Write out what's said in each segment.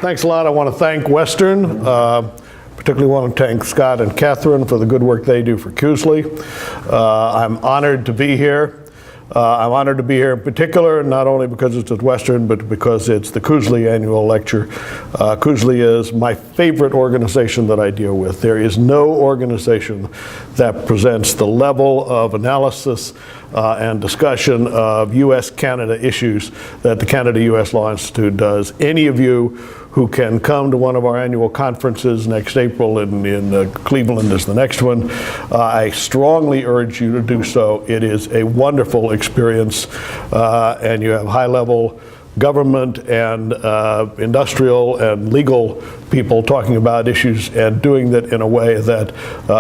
Thanks a lot. I want to thank Western. Particularly want to thank Scott and Catherine for the good work they do for CUSLI. I'm honored to be here. I'm honored to be here in particular, not only because it's at Western, but because it's the CUSLI annual lecture. CUSLI is my favorite organization that I deal with. There is no organization that presents the level of analysis and discussion of U.S.-Canada issues that the Canada-U.S. Law Institute does. Any of you who can come to one of our annual conferences next April in Cleveland is the next one. I strongly urge you to do so. It is a wonderful experience, and you have high-level government and industrial and legal people talking about issues and doing that in a way that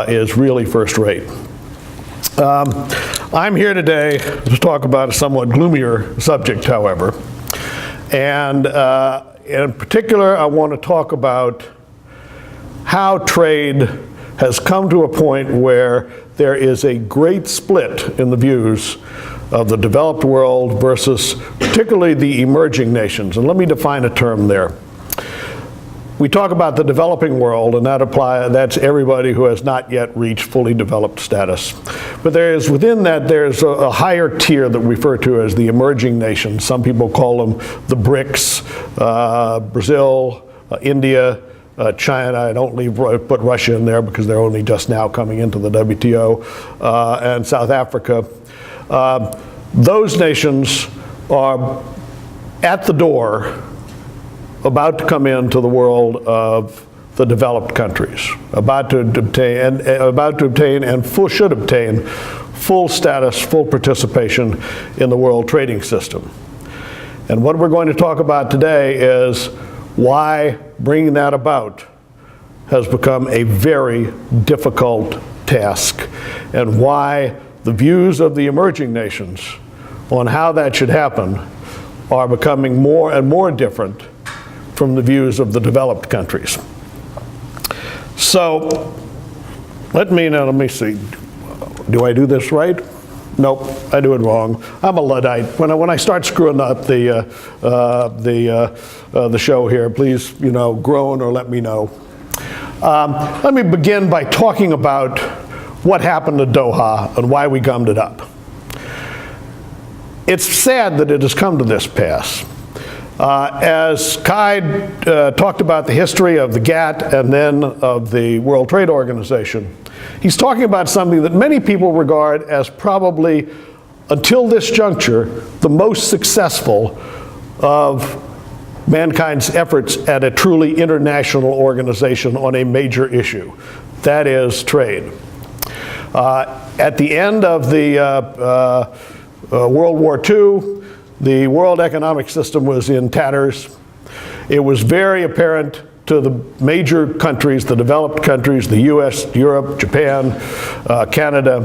is really first-rate. I'm here today to talk about a somewhat gloomier subject, however, and in particular, I want to talk about how trade has come to a point where there is a great split in the views of the developed world versus particularly the emerging nations. And let me define a term there. We talk about the developing world, and that's everybody who has not yet reached fully developed status. But within that, there's a higher tier that we refer to as the emerging nations. Some people call them the BRICS, Brazil, India, China. I don't put Russia in there because they're only just now coming into the WTO, and South Africa. Those nations are at the door, about to come into the world of the developed countries, about to obtain and should obtain full status, full participation in the world trading system. And what we're going to talk about today is why bringing that about has become a very difficult task, and why the views of the emerging nations on how that should happen are becoming more and more different from the views of the developed countries. So let me see. Do I do this right? Nope, I do it wrong. I'm a Luddite. When I start screwing up the show here, please, groan or let me know. Let me begin by talking about what happened to Doha and why we gummed it up. It's sad that it has come to this pass. As Kai talked about the history of the GATT and then of the World Trade Organization, he's talking about something that many people regard as probably, until this juncture, the most successful of mankind's efforts at a truly international organization on a major issue. That is trade. At the end of the World War II, the world economic system was in tatters. It was very apparent to the major countries, the developed countries, the US, Europe, Japan, Canada,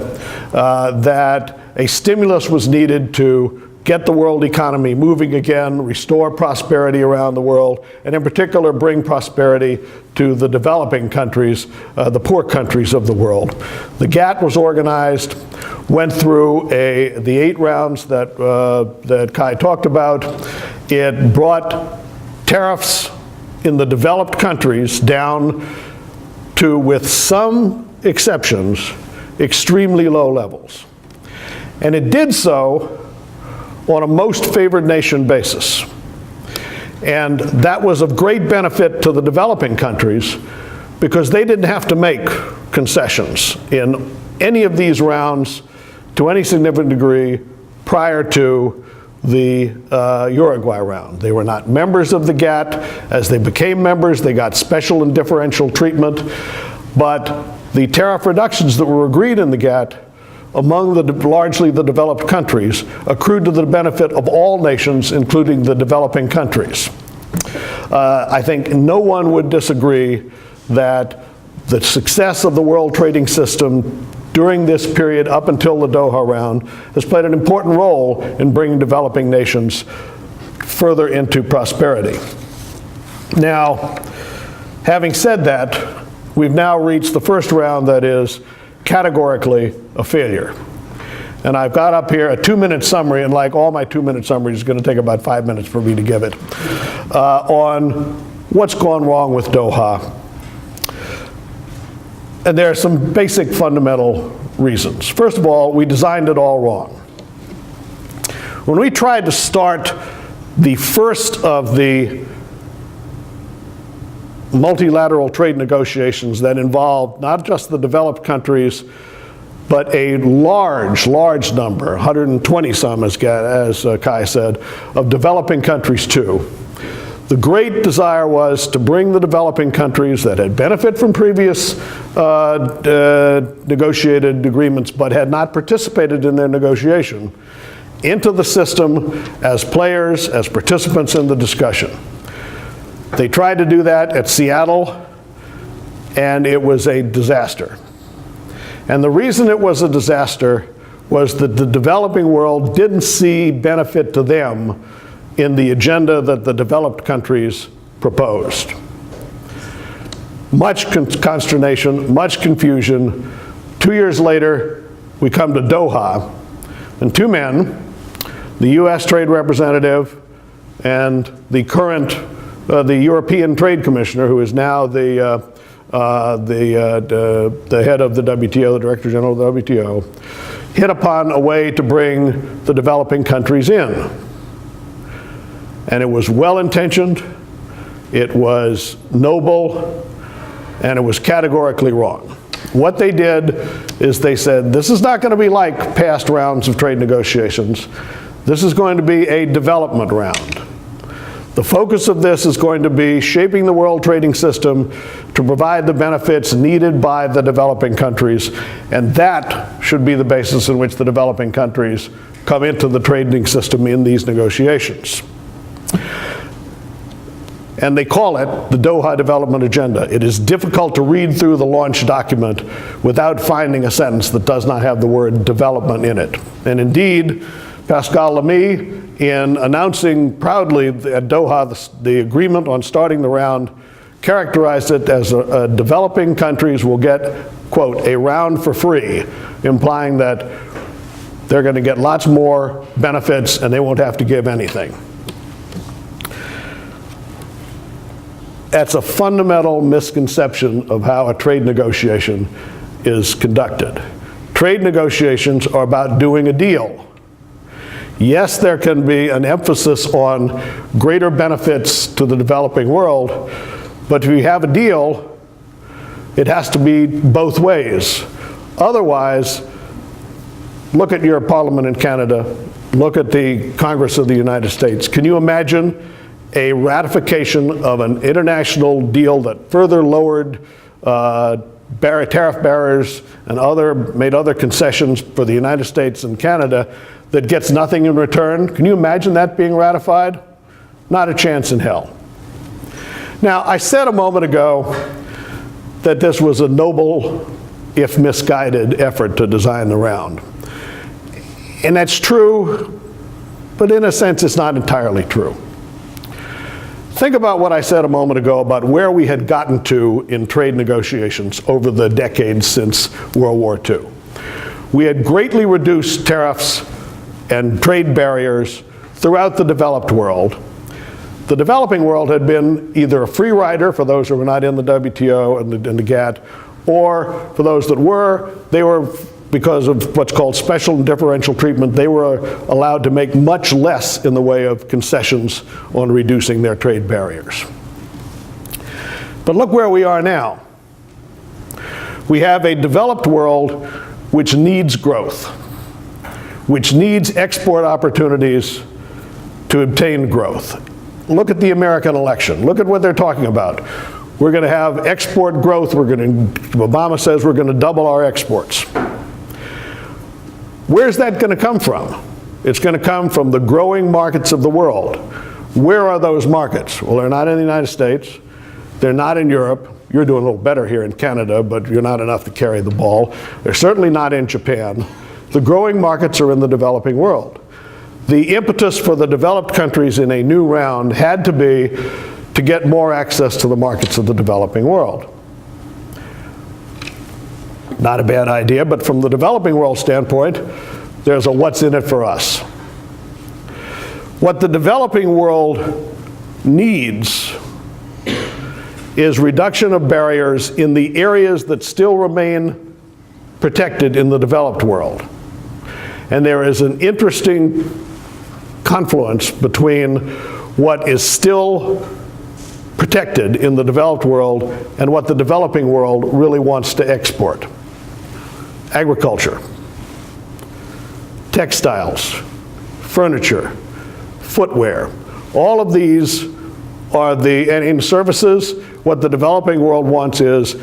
that a stimulus was needed to get the world economy moving again, restore prosperity around the world, and in particular bring prosperity to the developing countries, the poor countries of the world. The GATT was organized, went through the 8 rounds that Kai talked about. It brought tariffs in the developed countries down to, with some exceptions, extremely low levels. And it did so on a most favored nation basis. And that was of great benefit to the developing countries because they didn't have to make concessions in any of these rounds to any significant degree prior to the Uruguay round. They were not members of the GATT. As they became members, they got special and differential treatment. But the tariff reductions that were agreed in the GATT among largely the developed countries accrued to the benefit of all nations, including the developing countries. I think no one would disagree that the success of the world trading system during this period up until the Doha round has played an important role in bringing developing nations further into prosperity. Now, having said that, we've now reached the first round that is categorically a failure. And I've got up here a 2-minute summary, and like all my 2-minute summaries, it's going to take about 5 minutes for me to give it, on what's gone wrong with Doha? And there are some basic fundamental reasons. First of all, we designed it all wrong. When we tried to start the first of the multilateral trade negotiations that involved not just the developed countries, but a large number, 120 some, as Kai said, of developing countries too. The great desire was to bring the developing countries that had benefited from previous negotiated agreements but had not participated in their negotiation into the system as players, as participants in the discussion. They tried to do that at Seattle, and it was a disaster. And the reason it was a disaster was that the developing world didn't see benefit to them in the agenda that the developed countries proposed. Much consternation, much confusion. 2 years later, we come to Doha, and two men, the U.S. Trade Representative and the current, the European Trade Commissioner, who is now the head of the WTO, the Director General of the WTO, hit upon a way to bring the developing countries in. And it was well-intentioned, it was noble, and it was categorically wrong. What they did is they said, this is not going to be like past rounds of trade negotiations. This is going to be a development round. The focus of this is going to be shaping the world trading system to provide the benefits needed by the developing countries, and that should be the basis in which the developing countries come into the trading system in these negotiations. And they call it the Doha Development Agenda. It is difficult to read through the launch document without finding a sentence that does not have the word development in it. And indeed, Pascal Lamy, in announcing proudly at Doha the agreement on starting the round, characterized it as developing countries will get, quote, a round for free, implying that they're going to get lots more benefits and they won't have to give anything. That's a fundamental misconception of how a trade negotiation is conducted. Trade negotiations are about doing a deal. Yes, there can be an emphasis on greater benefits to the developing world, but if you have a deal, it has to be both ways. Otherwise, look at your parliament in Canada, look at the Congress of the United States. Can you imagine a ratification of an international deal that further lowered tariff barriers and made other concessions for the United States and Canada that gets nothing in return? Can you imagine that being ratified? Not a chance in hell. Now, I said a moment ago that this was a noble, if misguided, effort to design the round. And that's true, but in a sense it's not entirely true. Think about what I said a moment ago about where we had gotten to in trade negotiations over the decades since World War II. We had greatly reduced tariffs and trade barriers throughout the developed world. The developing world had been either a free rider for those who were not in the WTO and the GATT, or for those that were, they were, because of what's called special and differential treatment, they were allowed to make much less in the way of concessions on reducing their trade barriers. But look where we are now. We have a developed world which needs growth, which needs export opportunities to obtain growth. Look at the American election. Look at what they're talking about. We're going to have export growth. Obama says we're going to double our exports. Where's that going to come from? It's going to come from the growing markets of the world. Where are those markets? Well, they're not in the United States. They're not in Europe. You're doing a little better here in Canada, but you're not enough to carry the ball. They're certainly not in Japan. The growing markets are in the developing world. The impetus for the developed countries in a new round had to be to get more access to the markets of the developing world. Not a bad idea, but from the developing world standpoint, there's a what's in it for us. What the developing world needs is reduction of barriers in the areas that still remain protected in the developed world. And there is an interesting confluence between what is still protected in the developed world and what the developing world really wants to export. Agriculture, textiles, furniture, footwear, all of these are and in services, what the developing world wants is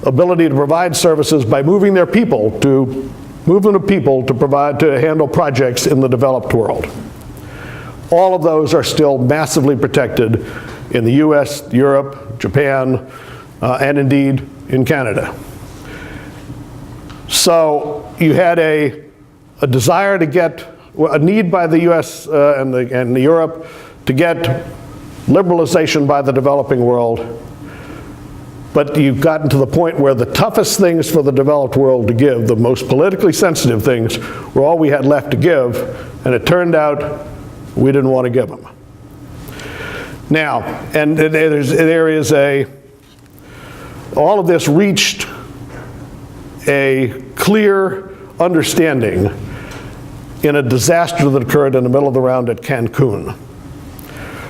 ability to provide services by moving their people to handle projects in the developed world. All of those are still massively protected in the US, Europe, Japan, and indeed in Canada. So you had a desire to get, a need by the US and Europe to get liberalization by the developing world, but you've gotten to the point where the toughest things for the developed world to give, the most politically sensitive things, were all we had left to give, and it turned out we didn't want to give them. Now, and all of this reached a clear understanding in a disaster that occurred in the middle of the round at Cancun.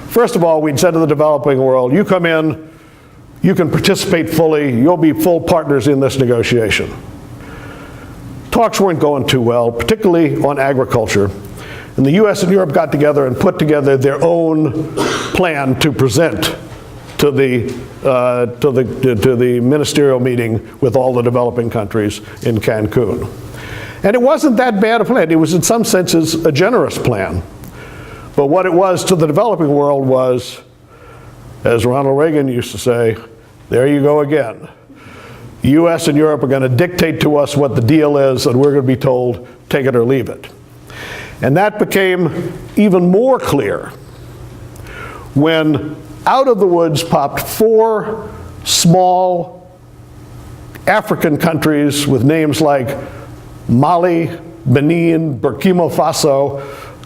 First of all, we'd said to the developing world, you come in, you can participate fully, you'll be full partners in this negotiation. Talks weren't going too well, particularly on agriculture. And the US and Europe got together and put together their own plan to present to the ministerial meeting with all the developing countries in Cancun. And it wasn't that bad a plan. It was in some senses a generous plan. But what it was to the developing world was, as Ronald Reagan used to say, there you go again. The US and Europe are going to dictate to us what the deal is, and we're going to be told, take it or leave it. And that became even more clear when out of the woods popped 4 small African countries with names like Mali, Benin, Burkina Faso,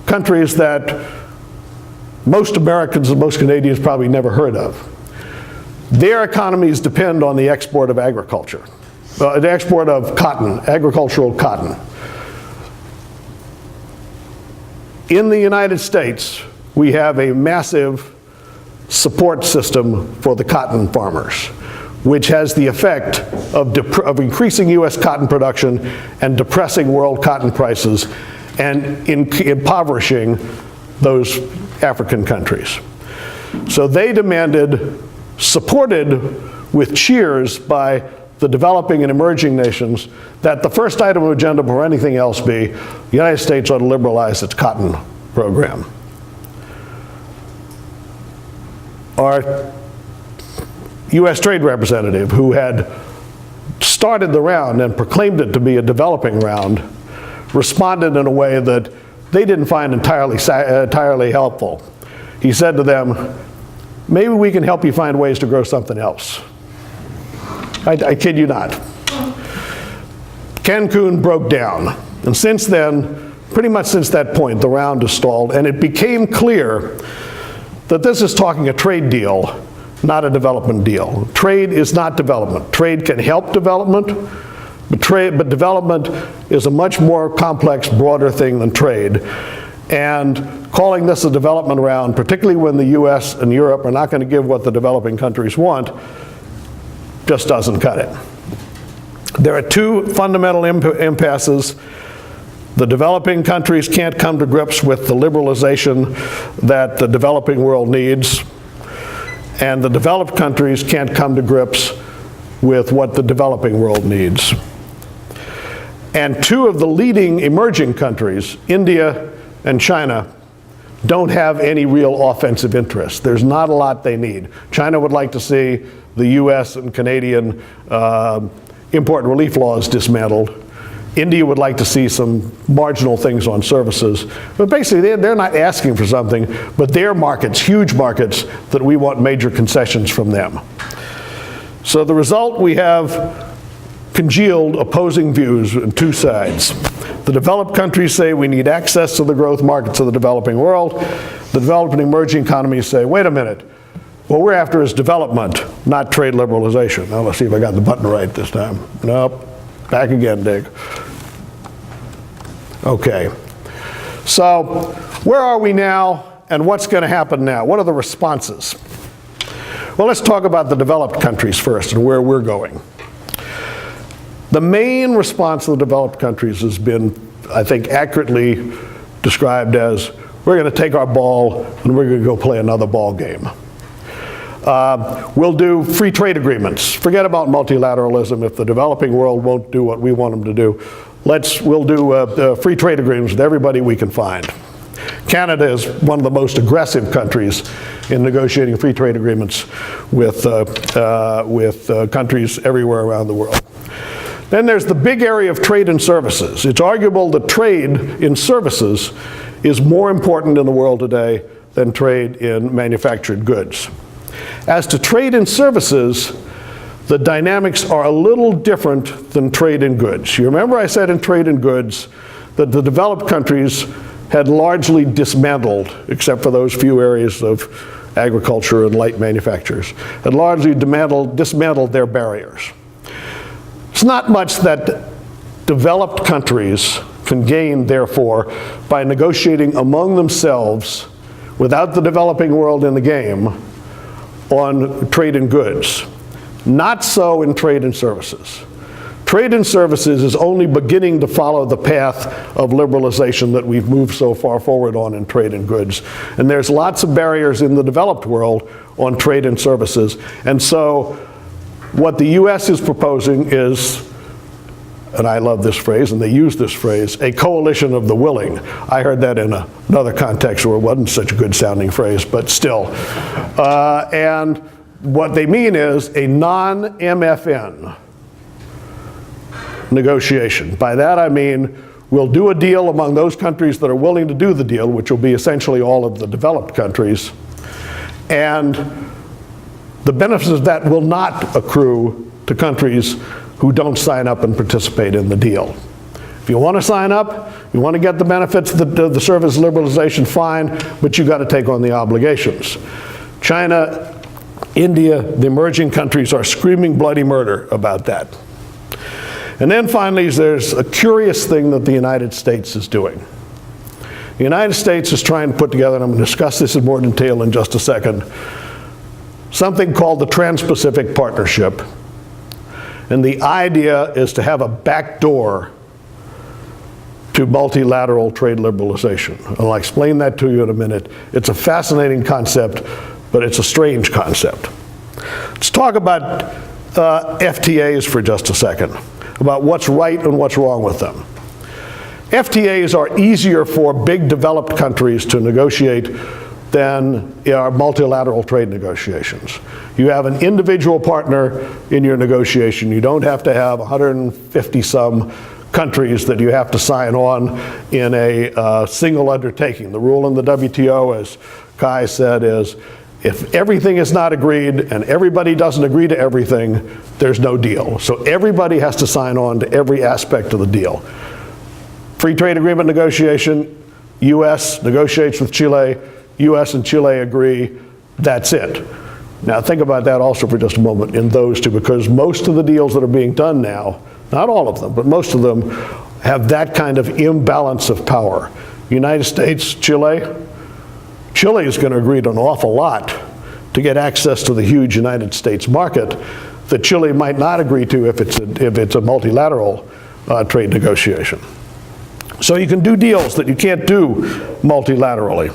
countries that most Americans and most Canadians probably never heard of. Their economies depend on the export of agriculture, the export of cotton, agricultural cotton. In the United States, we have a massive support system for the cotton farmers, which has the effect of increasing US cotton production and depressing world cotton prices and impoverishing those African countries. So they demanded, supported with cheers by the developing and emerging nations, that the first item of agenda before anything else be, the United States ought to liberalize its cotton program. Our US trade representative, who had started the round and proclaimed it to be a developing round, responded in a way that they didn't find entirely helpful. He said to them, maybe we can help you find ways to grow something else. I kid you not. Cancun broke down. And since then, pretty much since that point, the round has stalled. And it became clear that this is talking a trade deal, not a development deal. Trade is not development. Trade can help development, but development is a much more complex, broader thing than trade. And calling this a development round, particularly when the US and Europe are not going to give what the developing countries want, just doesn't cut it. There are 2 fundamental impasses. The developing countries can't come to grips with the liberalization that the developing world needs, and the developed countries can't come to grips with what the developing world needs. And 2 of the leading emerging countries, India and China, don't have any real offensive interest. There's not a lot they need. China would like to see the US and Canadian import relief laws dismantled. India would like to see some marginal things on services. But basically, they're not asking for something, but their markets, huge markets, that we want major concessions from them. So the result, we have congealed opposing views on 2 sides. The developed countries say we need access to the growth markets of the developing world. The developed and emerging economies say, wait a minute, What we're after is development, not trade liberalization. Now let's see if I got the button right this time. Nope. Back again, Dick. Okay. So where are we now, and what's going to happen now? What are the responses? Well, let's talk about the developed countries first and where we're going. The main response of the developed countries has been, I think, accurately described as, we're going to take our ball and we're going to go play another ball game. We'll do free trade agreements. Forget about multilateralism. If the developing world won't do what we want them to do, we'll do free trade agreements with everybody we can find. Canada is one of the most aggressive countries in negotiating free trade agreements with countries everywhere around the world. Then there's the big area of trade and services. It's arguable that trade in services is more important in the world today than trade in manufactured goods. As to trade in services, the dynamics are a little different than trade in goods. You remember I said in trade in goods that the developed countries had largely dismantled, except for those few areas of agriculture and light manufacturers, had largely dismantled their barriers. It's not much that developed countries can gain, therefore, by negotiating among themselves, without the developing world in the game, on trade in goods. Not so in trade and services. Trade in services is only beginning to follow the path of liberalization that we've moved so far forward on in trade and goods. And there's lots of barriers in the developed world on trade and services. And so what the U.S. is proposing is, and I love this phrase, and they use this phrase, a coalition of the willing. I heard that in another context where it wasn't such a good sounding phrase, but still. And what they mean is a non-MFN negotiation. By that I mean we'll do a deal among those countries that are willing to do the deal, which will be essentially all of the developed countries, and the benefits of that will not accrue to countries who don't sign up and participate in the deal. If you want to sign up, you want to get the benefits of the service liberalization, fine, but you've got to take on the obligations. China, India, the emerging countries are screaming bloody murder about that. And then finally, there's a curious thing that the United States is doing. The United States is trying to put together, and I'm going to discuss this in more detail in just a second, something called the Trans-Pacific Partnership. And the idea is to have a back door to multilateral trade liberalization. And I'll explain that to you in a minute. It's a fascinating concept, but it's a strange concept. Let's talk about FTAs for just a second, about what's right and what's wrong with them. FTAs are easier for big developed countries to negotiate than our multilateral trade negotiations. You have an individual partner in your negotiation. You don't have to have 150 some countries that you have to sign on in a single undertaking. The rule in the WTO, as Kai said, is if everything is not agreed and everybody doesn't agree to everything, there's no deal. So everybody has to sign on to every aspect of the deal. Free trade agreement negotiation, US negotiates with Chile, US and Chile agree, that's it. Now think about that also for just a moment in those two, because most of the deals that are being done now, not all of them, but most of them have that kind of imbalance of power. United States, Chile. Chile is going to agree to an awful lot to get access to the huge United States market that Chile might not agree to if it's a multilateral trade negotiation. So you can do deals that you can't do multilaterally.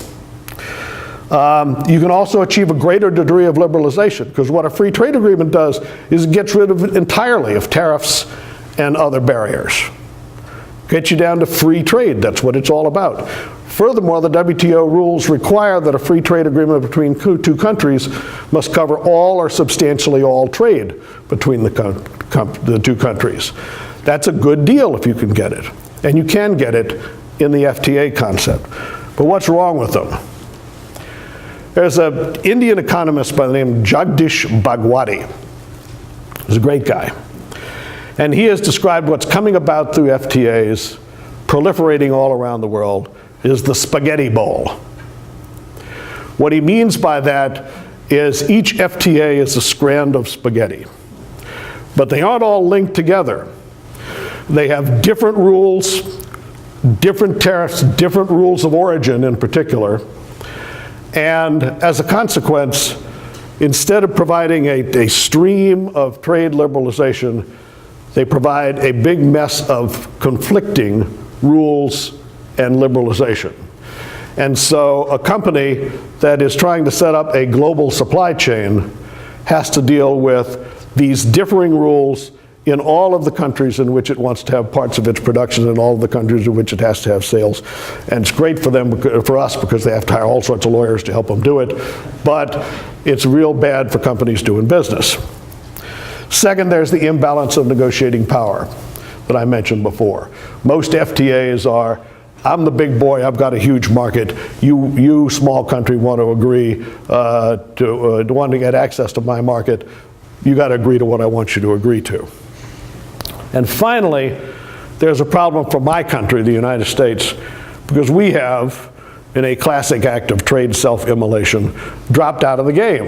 You can also achieve a greater degree of liberalization, because what a free trade agreement does is it gets rid of entirely of tariffs and other barriers. Gets you down to free trade, that's what it's all about. Furthermore, the WTO rules require that a free trade agreement between two countries must cover all or substantially all trade between the two countries. That's a good deal if you can get it. And you can get it in the FTA concept. But what's wrong with them? There's an Indian economist by the name of Jagdish Bhagwati. He's a great guy. And he has described what's coming about through FTAs, proliferating all around the world, is the spaghetti bowl. What he means by that is each FTA is a strand of spaghetti. But they aren't all linked together. They have different rules, different tariffs, different rules of origin in particular. And as a consequence, instead of providing a stream of trade liberalization, they provide a big mess of conflicting rules and liberalization. And so a company that is trying to set up a global supply chain has to deal with these differing rules in all of the countries in which it wants to have parts of its production, and all of the countries in which it has to have sales. And it's great for them, for us, because they have to hire all sorts of lawyers to help them do it. But it's real bad for companies doing business. Second, there's the imbalance of negotiating power that I mentioned before. Most FTAs are, I'm the big boy, I've got a huge market. You small country want to agree to want to get access to my market. You got to agree to what I want you to agree to. And finally, there's a problem for my country, the United States, because we have, in a classic act of trade self-immolation, dropped out of the game.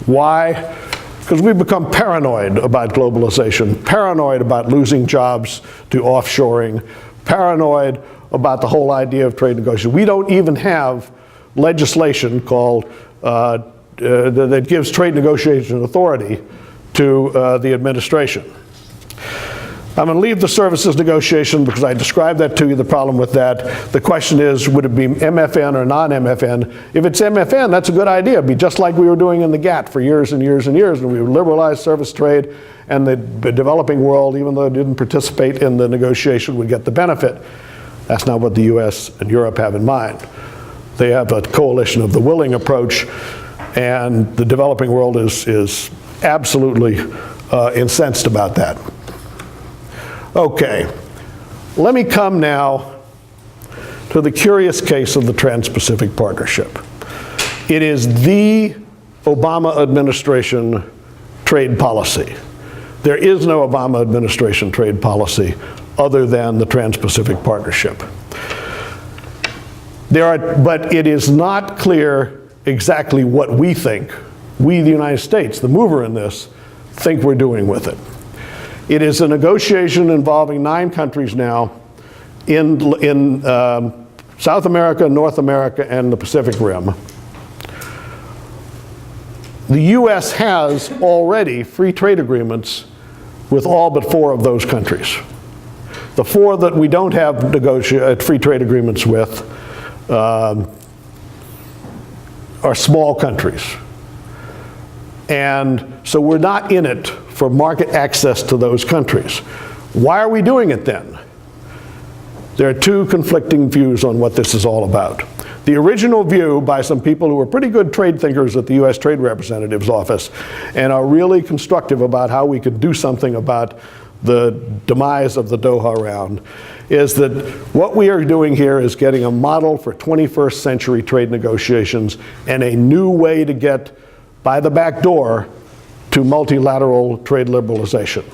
Why? Because we've become paranoid about globalization, paranoid about losing jobs to offshoring, paranoid about the whole idea of trade negotiation. We don't even have legislation called that gives trade negotiation authority to the administration. I'm going to leave the services negotiation because I described that to you, the problem with that. The question is, would it be MFN or non-MFN? If it's MFN, that's a good idea. It'd be just like we were doing in the GATT for years and years and years, and we would liberalize service trade, and the developing world, even though it didn't participate in the negotiation, would get the benefit. That's not what the US and Europe have in mind. They have a coalition of the willing approach, and the developing world is absolutely incensed about that. Okay, let me come now to the curious case of the Trans-Pacific Partnership. It is the Obama administration trade policy. There is no Obama administration trade policy other than the Trans-Pacific Partnership. But it is not clear exactly what we think, we the United States, the mover in this, think we're doing with it. It is a negotiation involving 9 countries now in South America, North America, and the Pacific Rim. The US has already free trade agreements with all but 4 of those countries. The 4 that we don't have free trade agreements with are small countries. And so we're not in it for market access to those countries. Why are we doing it then? There are 2 conflicting views on what this is all about. The original view by some people who were pretty good trade thinkers at the US Trade Representative's office and are really constructive about how we could do something about the demise of the Doha round is that what we are doing here is getting a model for 21st century trade negotiations and a new way to get by the back door to multilateral trade liberalization.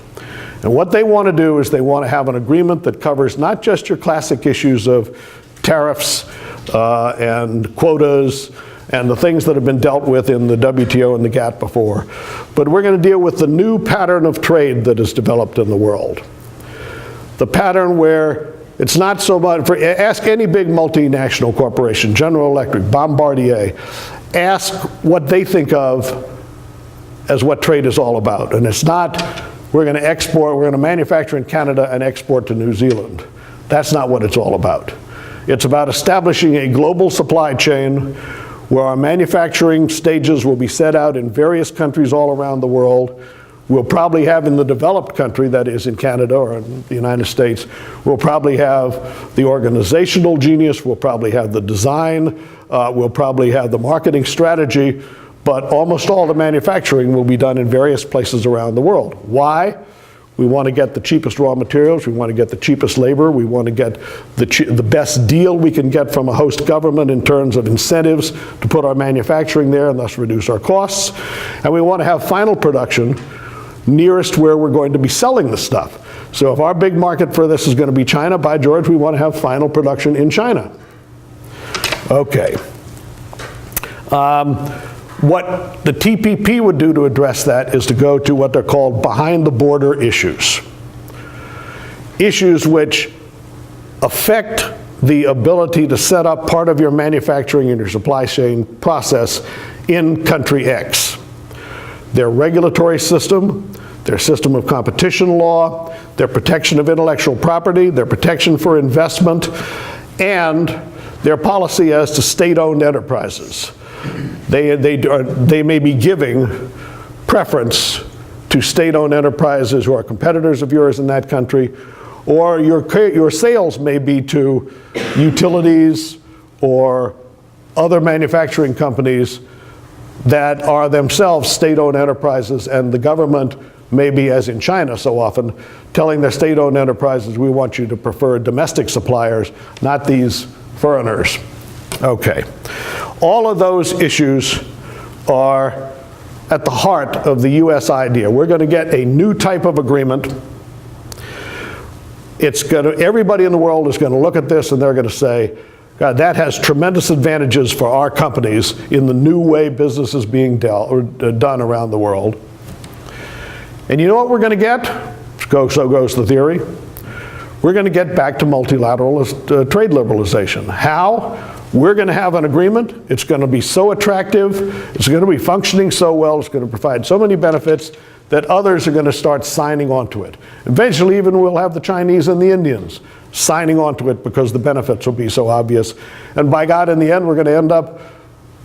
And what they want to do is they want to have an agreement that covers not just your classic issues of tariffs and quotas and the things that have been dealt with in the WTO and the GATT before, but we're going to deal with the new pattern of trade that has developed in the world. The pattern where it's not so much, ask any big multinational corporation, General Electric, Bombardier, ask what they think of as what trade is all about. And it's not, we're going to export, we're going to manufacture in Canada and export to New Zealand. That's not what it's all about. It's about establishing a global supply chain where our manufacturing stages will be set out in various countries all around the world. We'll probably have in the developed country, that is in Canada or in the United States, we'll probably have the organizational genius, we'll probably have the design, we'll probably have the marketing strategy, but almost all the manufacturing will be done in various places around the world. Why? We want to get the cheapest raw materials, we want to get the cheapest labor, we want to get the best deal we can get from a host government in terms of incentives to put our manufacturing there and thus reduce our costs. And we want to have final production nearest where we're going to be selling the stuff. So if our big market for this is going to be China, by George, we want to have final production in China. Okay. What the TPP would do to address that is to go to what they're called behind the border issues. Issues which affect the ability to set up part of your manufacturing and your supply chain process in country X. Their regulatory system, their system of competition law, their protection of intellectual property, their protection for investment, and their policy as to state-owned enterprises. They may be giving preference to state-owned enterprises who are competitors of yours in that country, or your sales may be to utilities or other manufacturing companies that are themselves state-owned enterprises, and the government may be, as in China so often, telling their state-owned enterprises, we want you to prefer domestic suppliers, not these foreigners. Okay. All of those issues are at the heart of the U.S. idea. We're going to get a new type of agreement. Everybody in the world is going to look at this and they're going to say, God, that has tremendous advantages for our companies in the new way business is being done around the world. And you know what we're going to get? So goes the theory. We're going to get back to multilateral trade liberalization. How? We're going to have an agreement. It's going to be so attractive. It's going to be functioning so well. It's going to provide so many benefits that others are going to start signing on to it. Eventually, even we'll have the Chinese and the Indians signing on to it because the benefits will be so obvious. And by God, in the end, we're going to end up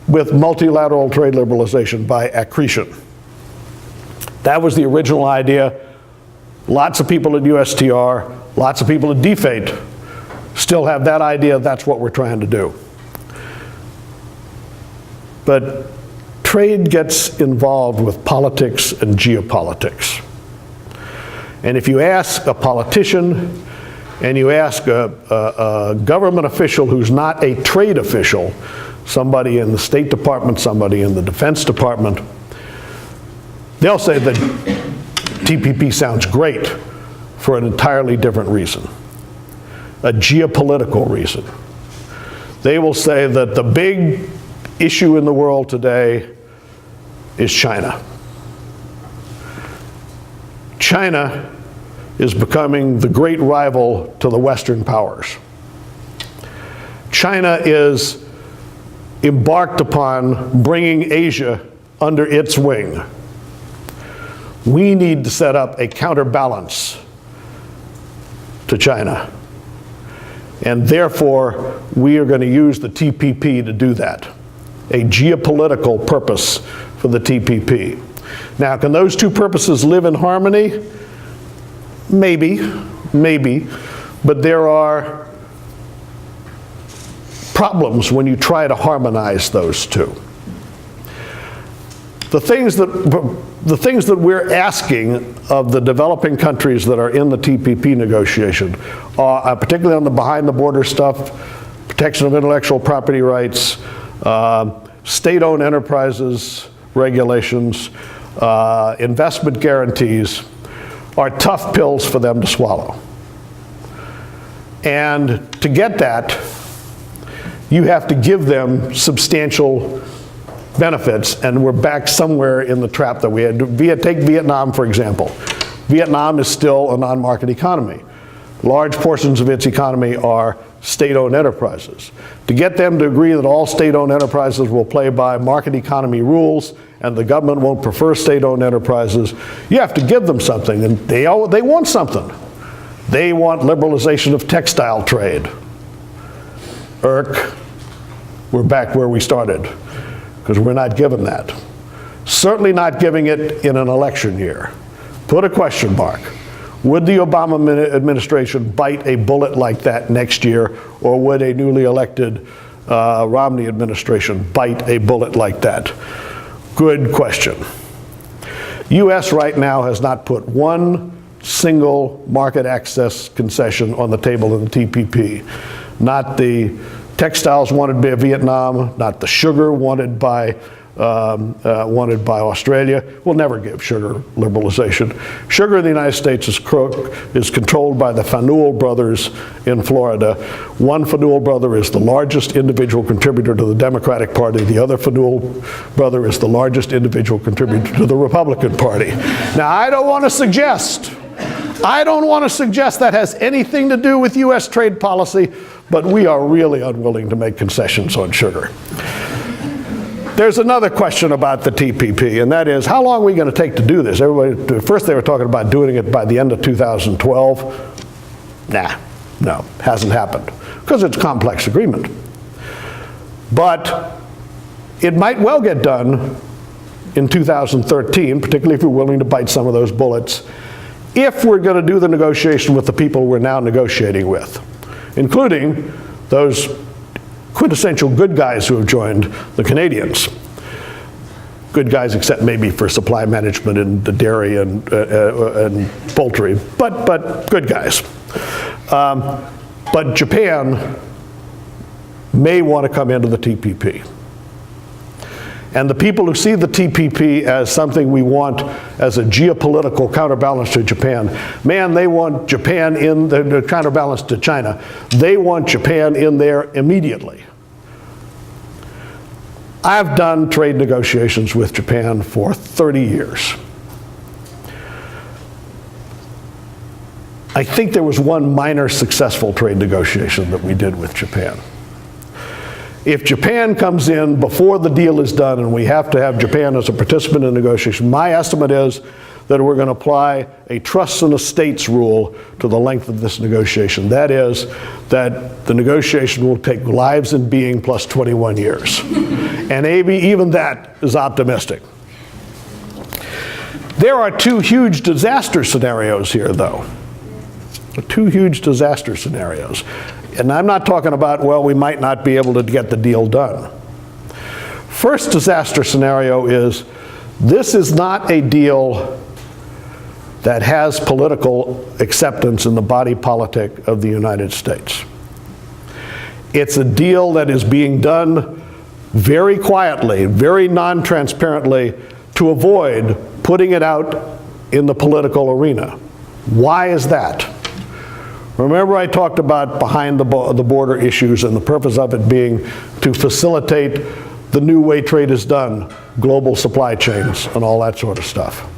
with multilateral trade liberalization by accretion. That was the original idea. Lots of people at USTR, lots of people at DFATE still have that idea. That's what we're trying to do. But trade gets involved with politics and geopolitics. And if you ask a politician and you ask a government official who's not a trade official, somebody in the State Department, somebody in the Defense Department, they'll say that TPP sounds great for an entirely different reason, a geopolitical reason. They will say that the big issue in the world today is China. China is becoming the great rival to the Western powers. China is embarked upon bringing Asia under its wing. We need to set up a counterbalance to China. And therefore, we are going to use the TPP to do that. A geopolitical purpose for the TPP. Now, can those two purposes live in harmony? Maybe, but there are problems when you try to harmonize those two. The things that we're asking of the developing countries that are in the TPP negotiation, particularly on the behind the border stuff, protection of intellectual property rights, state-owned enterprises regulations, investment guarantees, are tough pills for them to swallow. And to get that, you have to give them substantial benefits, and we're back somewhere in the trap that we had. Take Vietnam, for example. Vietnam is still a non-market economy. Large portions of its economy are state-owned enterprises. To get them to agree that all state-owned enterprises will play by market economy rules and the government won't prefer state-owned enterprises, you have to give them something, and they want something. They want liberalization of textile trade. We're back where we started, because we're not given that. Certainly not giving it in an election year. Put a question mark. Would the Obama administration bite a bullet like that next year, or would a newly elected Romney administration bite a bullet like that? Good question. U.S. right now has not put one single market access concession on the table in the TPP. Not the textiles wanted by Vietnam, not the sugar wanted by wanted by Australia. We'll never give sugar liberalization. Sugar in the United States is controlled by the Faneuil brothers in Florida. One Faneuil brother is the largest individual contributor to the Democratic Party. The other Faneuil brother is the largest individual contributor to the Republican Party. Now, I don't want to suggest that has anything to do with U.S. trade policy, but we are really unwilling to make concessions on sugar. There's another question about the TPP, and that is, how long are we going to take to do this? First they were talking about doing it by the end of 2012. No, hasn't happened, because it's a complex agreement. But it might well get done in 2013, particularly if we're willing to bite some of those bullets, if we're going to do the negotiation with the people we're now negotiating with, including those quintessential good guys who have joined the Canadians. Good guys except maybe for supply management in the dairy and poultry, but good guys. But Japan may want to come into the TPP. And the people who see the TPP as something we want as a geopolitical counterbalance to Japan, man, they want Japan in the counterbalance to China. They want Japan in there immediately. I've done trade negotiations with Japan for 30 years. I think there was one minor successful trade negotiation that we did with Japan. If Japan comes in before the deal is done and we have to have Japan as a participant in the negotiation, my estimate is that we're going to apply a trusts and estates rule to the length of this negotiation. That is, that the negotiation will take lives in being plus 21 years. And maybe even that is optimistic. There are two huge disaster scenarios here, though. Two huge disaster scenarios. And I'm not talking about, well, we might not be able to get the deal done. First disaster scenario is, this is not a deal that has political acceptance in the body politic of the United States. It's a deal that is being done very quietly, very non-transparently, to avoid putting it out in the political arena. Why is that? Remember I talked about behind the border issues and the purpose of it being to facilitate the new way trade is done, global supply chains and all that sort of stuff.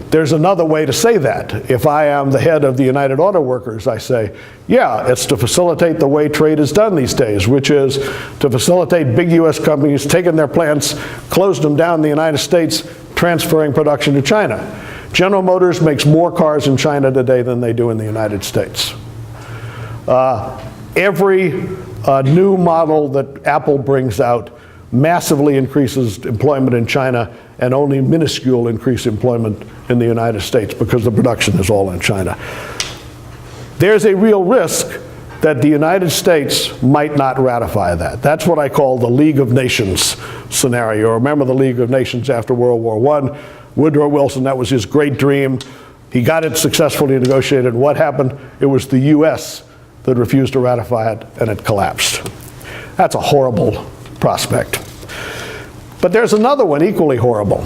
There's another way to say that. If I am the head of the United Auto Workers, I say, yeah, it's to facilitate the way trade is done these days, which is to facilitate big US companies taking their plants, closing them down in the United States, transferring production to China. General Motors makes more cars in China today than they do in the United States. Every new model that Apple brings out massively increases employment in China and only minuscule increase employment in the United States because the production is all in China. There's a real risk that the United States might not ratify that. That's what I call the League of Nations scenario. Remember the League of Nations after World War I? Woodrow Wilson, that was his great dream. He got it successfully negotiated. What happened? It was the US that refused to ratify it, and it collapsed. That's a horrible prospect. But there's another one equally horrible.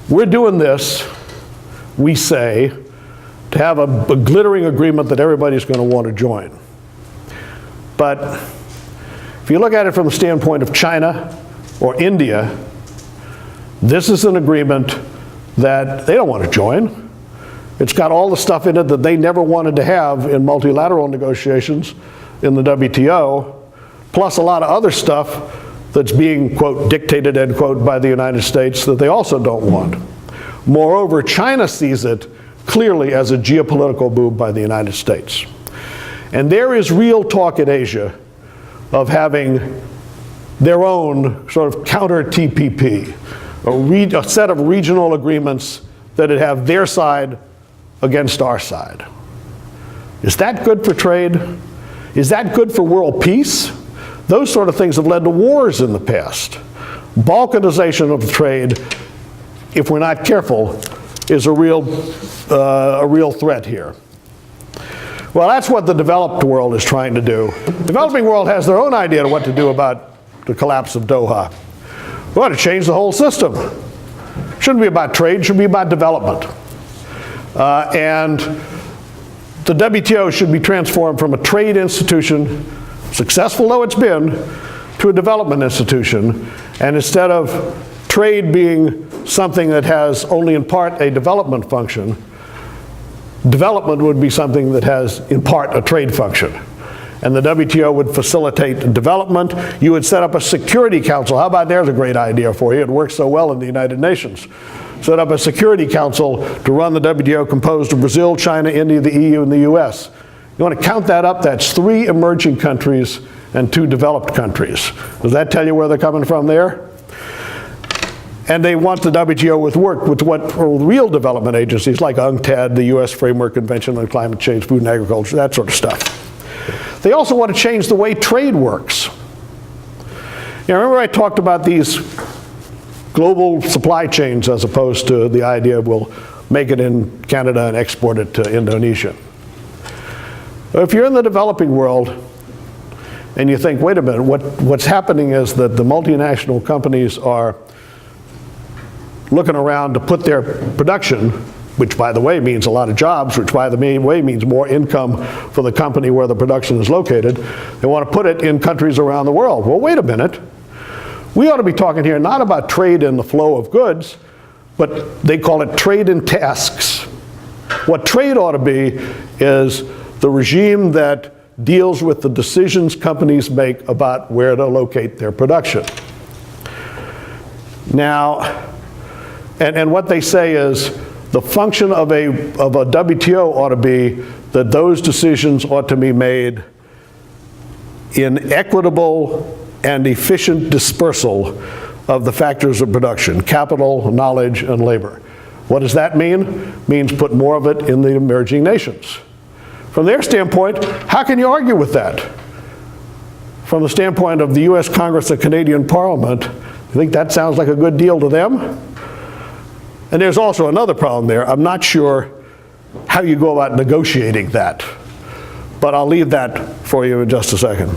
We're doing this, we say, to have a glittering agreement that everybody's going to want to join. But if you look at it from the standpoint of China or India, this is an agreement that they don't want to join. It's got all the stuff in it that they never wanted to have in multilateral negotiations in the WTO, plus a lot of other stuff that's being, quote, dictated, end quote, by the United States that they also don't want. Moreover, China sees it clearly as a geopolitical move by the United States. And there is real talk in Asia of having their own sort of counter TPP, a set of regional agreements that would have their side against our side. Is that good for trade? Is that good for world peace? Those sort of things have led to wars in the past. Balkanization of trade, if we're not careful, is a real threat here. Well, that's what the developed world is trying to do. The developing world has their own idea of what to do about the collapse of Doha. We ought to change the whole system. Shouldn't be about trade, should be about development. And the WTO should be transformed from a trade institution, successful though it's been, to a development institution. And instead of trade being something that has only in part a development function, development would be something that has in part a trade function. And the WTO would facilitate development. You would set up a Security Council. How about there's a great idea for you? It works so well in the United Nations. Set up a Security Council to run the WTO composed of Brazil, China, India, the EU, and the US. You want to count that up? That's 3 emerging countries and 2 developed countries. Does that tell you where they're coming from there? And they want the WTO with work with what real development agencies like UNCTAD, the US Framework Convention on Climate Change, Food and Agriculture, that sort of stuff. They also want to change the way trade works. You know, remember I talked about these global supply chains as opposed to the idea of we'll make it in Canada and export it to Indonesia. If you're in the developing world and you think, wait a minute, what's happening is that the multinational companies are looking around to put their production, which by the way means a lot of jobs, which by the way means more income for the company where the production is located. They want to put it in countries around the world. Well, wait a minute. We ought to be talking here not about trade in the flow of goods, but they call it trade in tasks. What trade ought to be is the regime that deals with the decisions companies make about where to locate their production. Now, and what they say is the function of a WTO ought to be that those decisions ought to be made in equitable and efficient dispersal of the factors of production, capital, knowledge, and labor. What does that mean? It means put more of it in the emerging nations. From their standpoint, how can you argue with that? From the standpoint of the US Congress and Canadian Parliament, you think that sounds like a good deal to them? And there's also another problem there. I'm not sure how you go about negotiating that, but I'll leave that for you in just a second.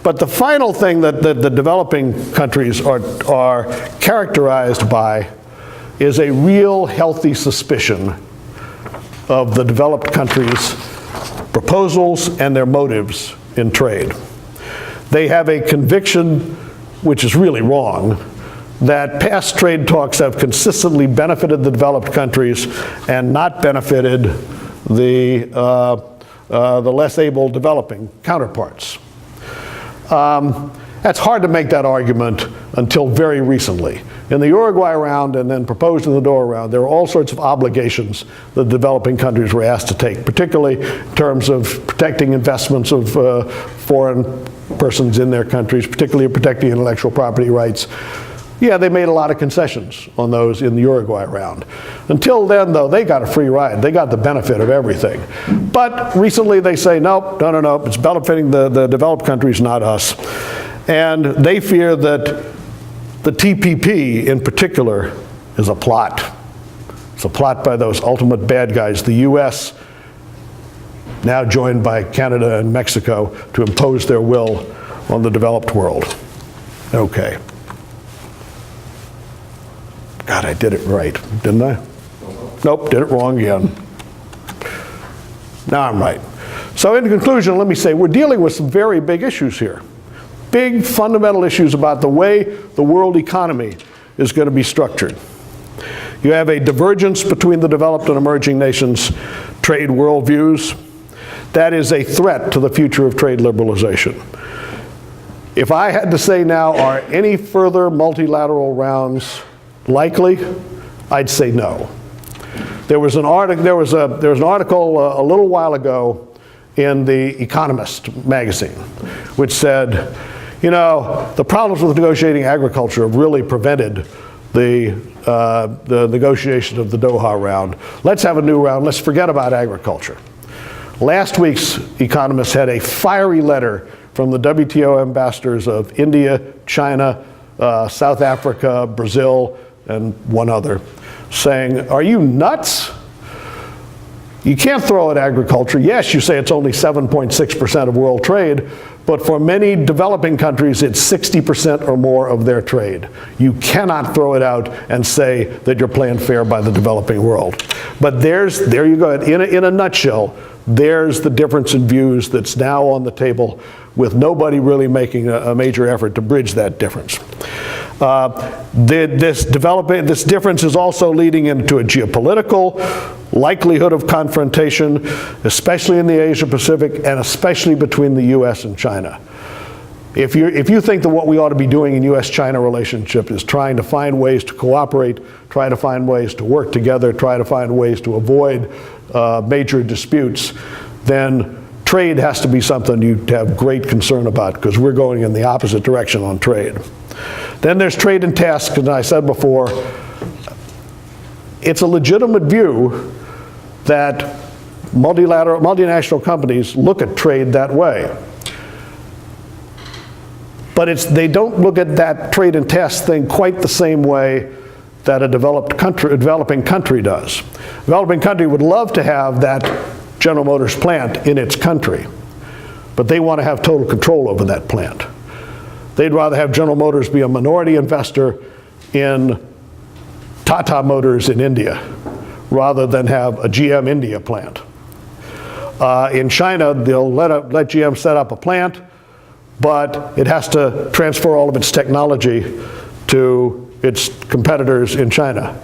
But the final thing that the developing countries are characterized by is a real healthy suspicion of the developed countries' proposals and their motives in trade. They have a conviction, which is really wrong, that past trade talks have consistently benefited the developed countries and not benefited the less able developing counterparts. That's hard to make that argument until very recently. In the Uruguay round and then proposed in the Doha round, there were all sorts of obligations that developing countries were asked to take, particularly in terms of protecting investments of foreign persons in their countries, particularly protecting intellectual property rights. Yeah, they made a lot of concessions on those in the Uruguay round. Until then, though, they got a free ride. They got the benefit of everything. But recently they say, nope, no, it's benefiting the developed countries, not us. And they fear that the TPP in particular is a plot. It's a plot by those ultimate bad guys, the US, now joined by Canada and Mexico, to impose their will on the developed world. Okay. God, I did it right, didn't I? Nope, did it wrong again. Now I'm right. So in conclusion, let me say we're dealing with some very big issues here. Big fundamental issues about the way the world economy is going to be structured. You have a divergence between the developed and emerging nations' trade worldviews. That is a threat to the future of trade liberalization. If I had to say now, are any further multilateral rounds likely? I'd say no. There was an article a little while ago in the Economist magazine, which said, you know, the problems with negotiating agriculture have really prevented the negotiation of the Doha round. Let's have a new round. Let's forget about agriculture. Last week's Economist had a fiery letter from the WTO ambassadors of India, China, South Africa, Brazil, and one other, saying, are you nuts? You can't throw at agriculture. Yes, you say it's only 7.6% of world trade, but for many developing countries, it's 60% or more of their trade. You cannot throw it out and say that you're playing fair by the developing world. But there you go. In a nutshell, there's the difference in views that's now on the table, with nobody really making a major effort to bridge that difference. This difference is also leading into a geopolitical likelihood of confrontation, especially in the Asia Pacific and especially between the US and China. If you think that what we ought to be doing in US-China relationship is trying to find ways to cooperate, try to find ways to work together, try to find ways to avoid major disputes, then trade has to be something you have great concern about, because we're going in the opposite direction on trade. Then there's trade and tasks, and I said before, it's a legitimate view that multinational companies look at trade that way. But they don't look at that trade and task thing quite the same way that a developing country does. A developing country would love to have that General Motors plant in its country, but they want to have total control over that plant. They'd rather have General Motors be a minority investor in Tata Motors in India, rather than have a GM India plant. In China, they'll let GM set up a plant, but it has to transfer all of its technology to its competitors in China.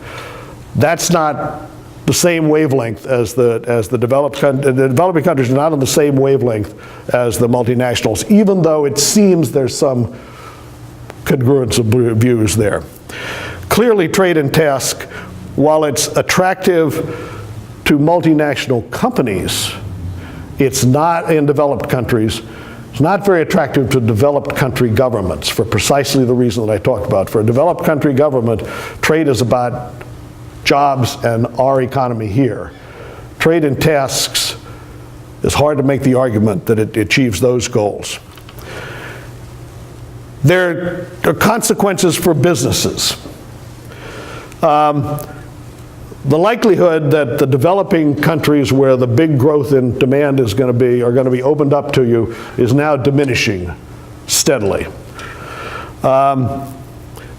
That's not the same wavelength as the developing countries are not on the same wavelength as the multinationals, even though it seems there's some congruence of views there. Clearly, trade and task, while it's attractive to multinational companies, it's not in developed countries. It's not very attractive to developed country governments for precisely the reason that I talked about. For a developed country government, trade is about jobs and our economy here. Trade and tasks, it's hard to make the argument that it achieves those goals. There are consequences for businesses. The likelihood that the developing countries where the big growth in demand is going to be are going to be opened up to you is now diminishing steadily.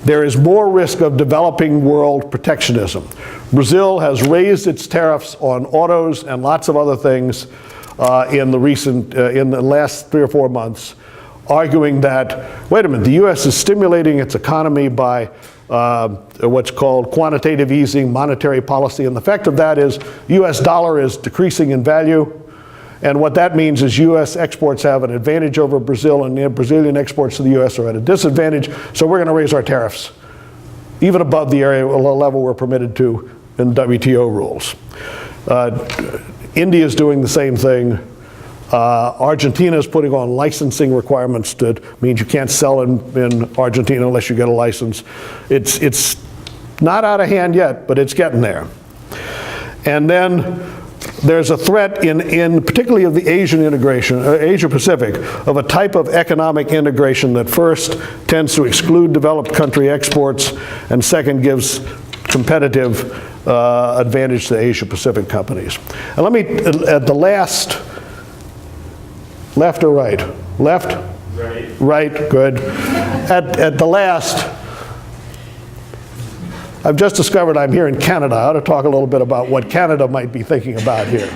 There is more risk of developing world protectionism. Brazil has raised its tariffs on autos and lots of other things in the last 3 or 4 months, arguing that, wait a minute, the US is stimulating its economy by what's called quantitative easing, monetary policy, and the effect of that is US dollar is decreasing in value, and what that means is US exports have an advantage over Brazil, and Brazilian exports to the US are at a disadvantage, so we're going to raise our tariffs, even above the area level we're permitted to in WTO rules. India is doing the same thing. Argentina is putting on licensing requirements that means you can't sell in Argentina unless you get a license. It's not out of hand yet, but it's getting there. And then there's a threat in particularly of the Asian integration, Asia Pacific, of a type of economic integration that first tends to exclude developed country exports and second gives competitive advantage to Asia Pacific companies. And let me, at the last, left or right? Left? Right. Right, good. At the last, I've just discovered I'm here in Canada. I ought to talk a little bit about what Canada might be thinking about here.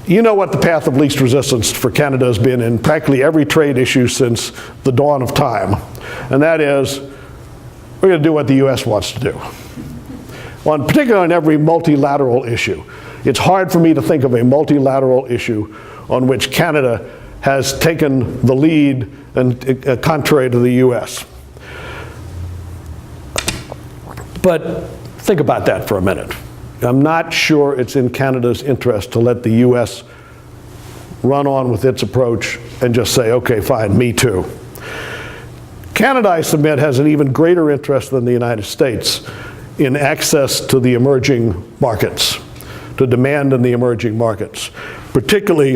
You know what the path of least resistance for Canada has been in practically every trade issue since the dawn of time. And that is, we're going to do what the US wants to do. Particularly on every multilateral issue. It's hard for me to think of a multilateral issue on which Canada has taken the lead and contrary to the US. But think about that for a minute. I'm not sure it's in Canada's interest to let the US run on with its approach and just say, okay, fine, me too. Canada, I submit, has an even greater interest than the United States in access to the emerging markets, to demand in the emerging markets, particularly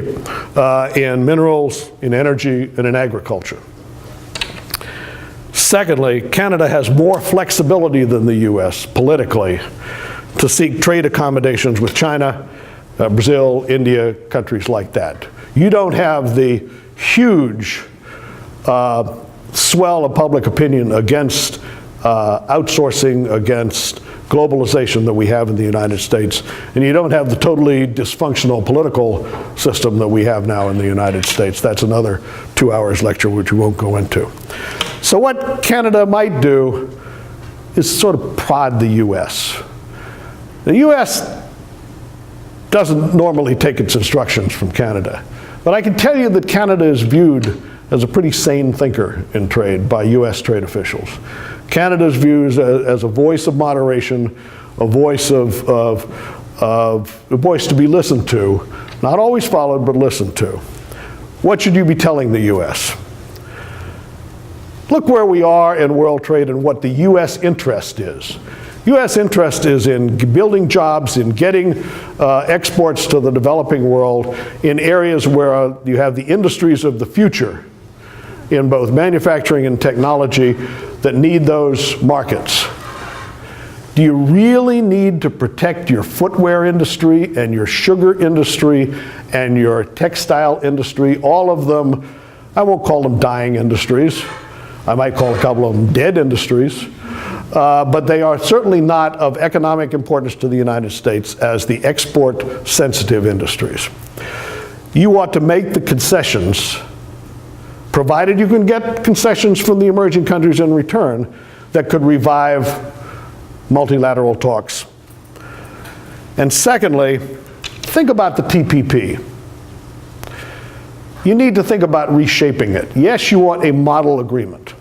in minerals, in energy, and in agriculture. Secondly, Canada has more flexibility than the US politically to seek trade accommodations with China, Brazil, India, countries like that. You don't have the huge swell of public opinion against outsourcing, against globalization that we have in the United States, and you don't have the totally dysfunctional political system that we have now in the United States. That's another 2 hours lecture which we won't go into. So what Canada might do is sort of prod the U.S. The U.S. doesn't normally take its instructions from Canada, but I can tell you that Canada is viewed as a pretty sane thinker in trade by U.S. trade officials. Canada is viewed as a voice of moderation, a voice a voice to be listened to, not always followed, but listened to. What should you be telling the U.S.? Look where we are in world trade and what the U.S. interest is. U.S. interest is in building jobs, in getting exports to the developing world in areas where you have the industries of the future in both manufacturing and technology that need those markets. Do you really need to protect your footwear industry and your sugar industry and your textile industry, all of them? I won't call them dying industries. I might call a couple of them dead industries. But they are certainly not of economic importance to the United States as the export-sensitive industries. You ought to make the concessions, provided you can get concessions from the emerging countries in return, that could revive multilateral talks. And secondly, think about the TPP. You need to think about reshaping it. Yes, you want a model agreement.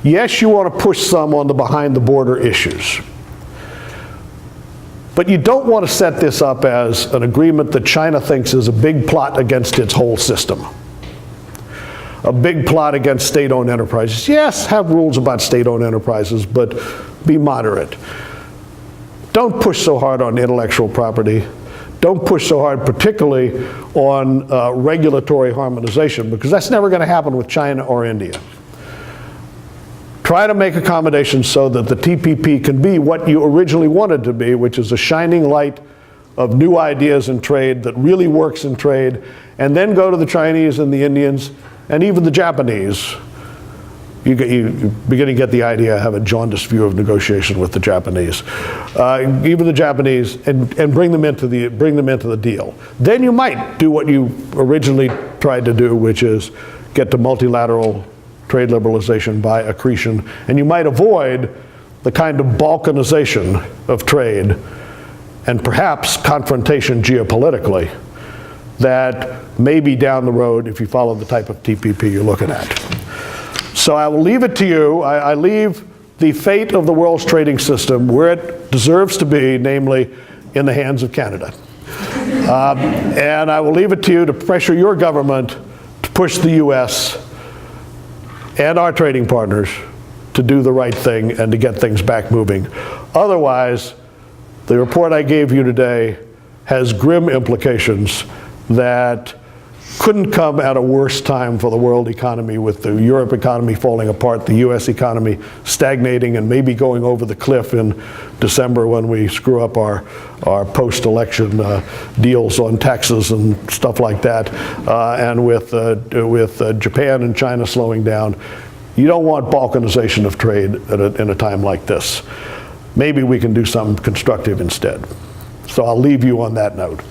Yes, you want to push some on the behind-the-border issues. But you don't want to set this up as an agreement that China thinks is a big plot against its whole system. A big plot against state-owned enterprises. Yes, have rules about state-owned enterprises, but be moderate. Don't push so hard on intellectual property. Don't push so hard, particularly on regulatory harmonization, because that's never going to happen with China or India. Try to make accommodations so that the TPP can be what you originally wanted to be, which is a shining light of new ideas in trade that really works in trade, and then go to the Chinese and the Indians and even the Japanese. You beginning to get the idea. I have a jaundiced view of negotiation with the Japanese. Even the Japanese, and bring them into the deal. Then you might do what you originally tried to do, which is get to multilateral trade liberalization by accretion, and you might avoid the kind of balkanization of trade and perhaps confrontation geopolitically that may be down the road if you follow the type of TPP you're looking at. So I will leave it to you. I leave the fate of the world's trading system where it deserves to be, namely in the hands of Canada. And I will leave it to you to pressure your government to push the U.S. and our trading partners to do the right thing and to get things back moving. Otherwise, the report I gave you today has grim implications that couldn't come at a worse time for the world economy, with the Europe economy falling apart, the US economy stagnating and maybe going over the cliff in December when we screw up our post-election deals on taxes and stuff like that, and with Japan and China slowing down. You don't want balkanization of trade in a time like this. Maybe we can do something constructive instead. So I'll leave you on that note.